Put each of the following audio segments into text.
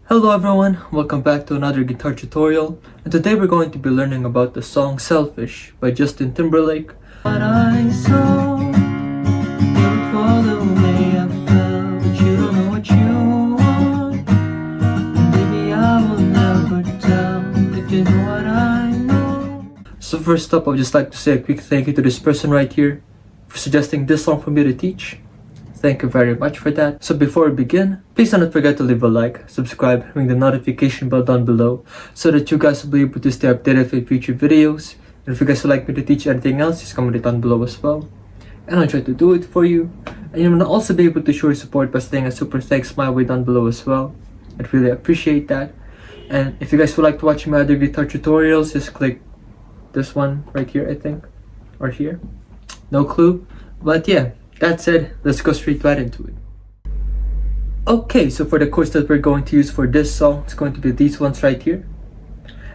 Hello everyone, welcome back to another guitar tutorial, and today we're going to be learning about the song Selfish by Justin Timberlake. What I saw, don't fall the way I felt, but you don't know what you want. Maybe I will never tell if you know what I know. So first up, I'd just like to say a quick thank you to this person right here for suggesting this song for me to teach. Thank you very much for that. So before we begin, please do not forget to leave a like, subscribe, ring the notification bell down below so that you guys will be able to stay updated with future videos. And if you guys would like me to teach anything else, just comment it down below as well. And I'll try to do it for you. And you will also be able to show your support by staying a super thanks my way down below as well. I'd really appreciate that. And if you guys would like to watch my other guitar tutorials, just click this one right here, I think. Or here. No clue. But yeah. That said, let's go straight right into it. Okay, so for the chords that we're going to use for this song, it's going to be these ones right here.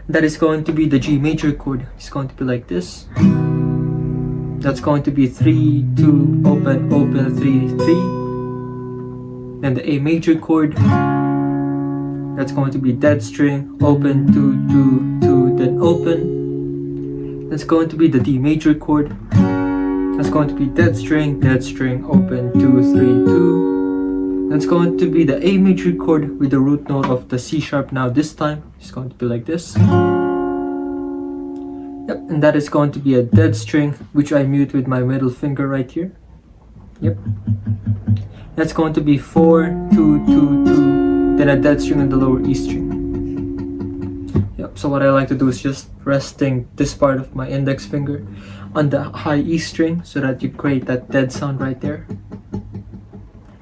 That is going to be the G major chord. It's going to be like this. That's going to be 3, 2, open, open, 3, 3. Then the A major chord. That's going to be dead string, open, 2, 2, 2, then open. That's going to be the D major chord. That's going to be dead string, open, 2, 3, 2. That's going to be the A major chord with the root note of the C sharp now this time. It's going to be like this. Yep, and that is going to be a dead string, which I mute with my middle finger right here. Yep. That's going to be 4, 2, 2, 2. Then a dead string on the lower E string. Yep, so what I like to do is just resting this part of my index finger on the high E string so that you create that dead sound right there.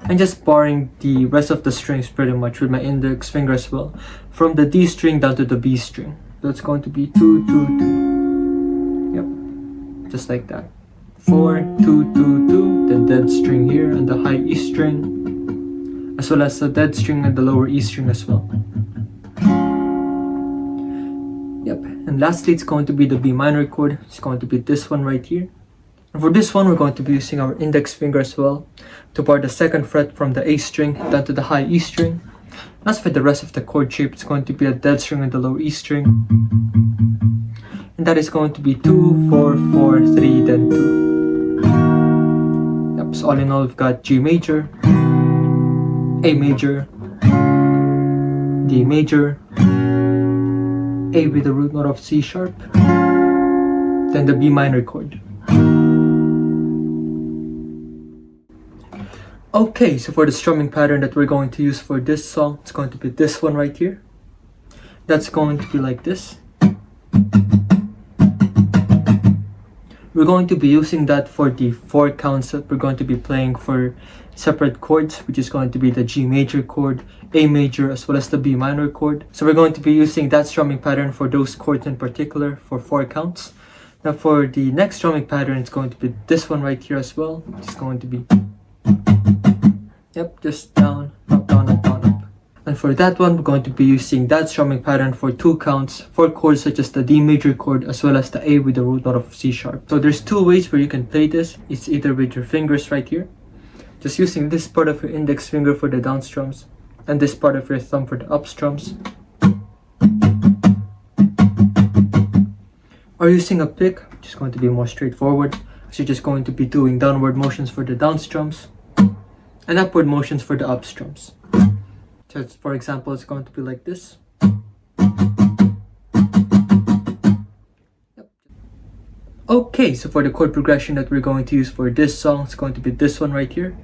And just barring the rest of the strings pretty much with my index finger as well. From the D string down to the B string. That's going to be 2, 2, 2. Yep, just like that. 4, 2, 2, 2. Then dead string here on the high E string. As well as the dead string and the lower E string as well. Yep, and lastly it's going to be the B minor chord. It's going to be this one right here. And for this one we're going to be using our index finger as well to bar the second fret from the A string down to the high E string. As for the rest of the chord shape, it's going to be a dead string on the low E string. And that is going to be 2, 4, 4, 3, then 2. Yep, so all in all we've got G major, A major, D major, A with the root note of C sharp, then the B minor chord. Okay, so for the strumming pattern that we're going to use for this song, it's going to be this one right here. That's going to be like this. We're going to be using that for the 4 counts that we're going to be playing for separate chords, which is going to be the G major chord, A major, as well as the B minor chord. So we're going to be using that strumming pattern for those chords in particular for 4 counts. Now for the next strumming pattern, it's going to be this one right here as well. It's going to be, yep, just down, up, down, up, down, up. And for that one, we're going to be using that strumming pattern for 2 counts for chords such as the D major chord as well as the A with the root note of C sharp. So there's 2 ways where you can play this. It's either with your fingers right here, just using this part of your index finger for the down strums and this part of your thumb for the up strums. Or using a pick, which is going to be more straightforward. So you're just going to be doing downward motions for the down strums and upward motions for the up strums. So for example, it's going to be like this. Yep. Okay, so for the chord progression that we're going to use for this song, it's going to be this one right here.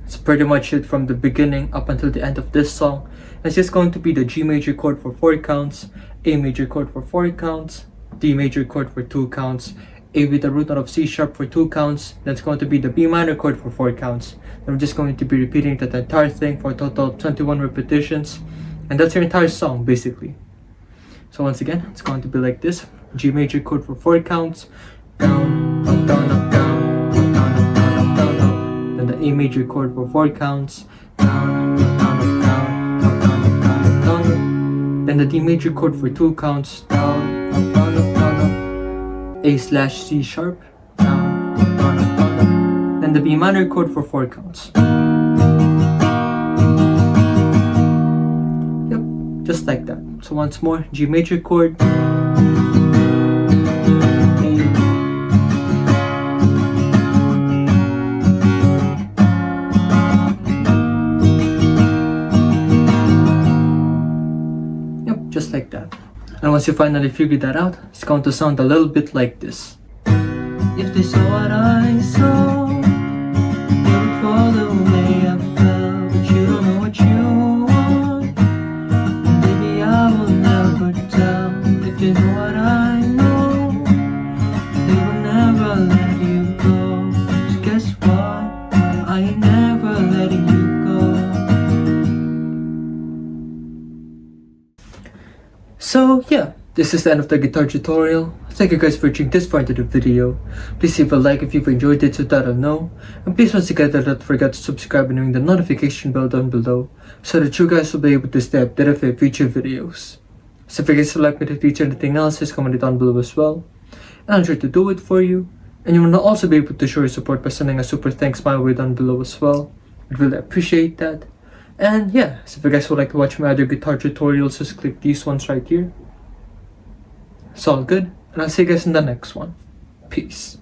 It's pretty much it from the beginning up until the end of this song. It's just going to be the G major chord for 4 counts, A major chord for 4 counts, D major chord for 2 counts, A with the root note of C sharp for 2 counts. That's going to be the B minor chord for 4 counts. And we're just going to be repeating that entire thing for a total of 21 repetitions. And that's your entire song basically. So once again, it's going to be like this. G major chord for 4 counts. Down, up, down, up, down, up, down, up, down, up, down, up. Then the A major chord for 4 counts. Down, up, down, up, down, up, down, up, down, up, down, up. Then the D major chord for 2 counts. Down, up, down, up, down, up. A slash C sharp, down, up, down, up, down, up. Then the B minor chord for 4 counts. Yep, just like that. So once more, G major chord, just like that. And once you finally figure that out, it's going to sound a little bit like this. If they saw what I saw, they would fall the way I felt. But you don't know what you want, and baby I will never tell. If you know what I know, they will never let you go. So guess what? I ain't never letting you go. So yeah, this is the end of the guitar tutorial. Thank you guys for watching this far into the video. Please leave a like if you've enjoyed it so that I'll know. And please once again don't forget to subscribe and ring the notification bell down below so that you guys will be able to stay updated with future videos. So if you guys would like me to teach anything else, just comment it down below as well. And I'll try to do it for you. And you will also be able to show your support by sending a super thanks my way down below as well. I'd really appreciate that. And yeah, so if you guys would like to watch my other guitar tutorials, just click these ones right here. It's all good, and I'll see you guys in the next one. Peace.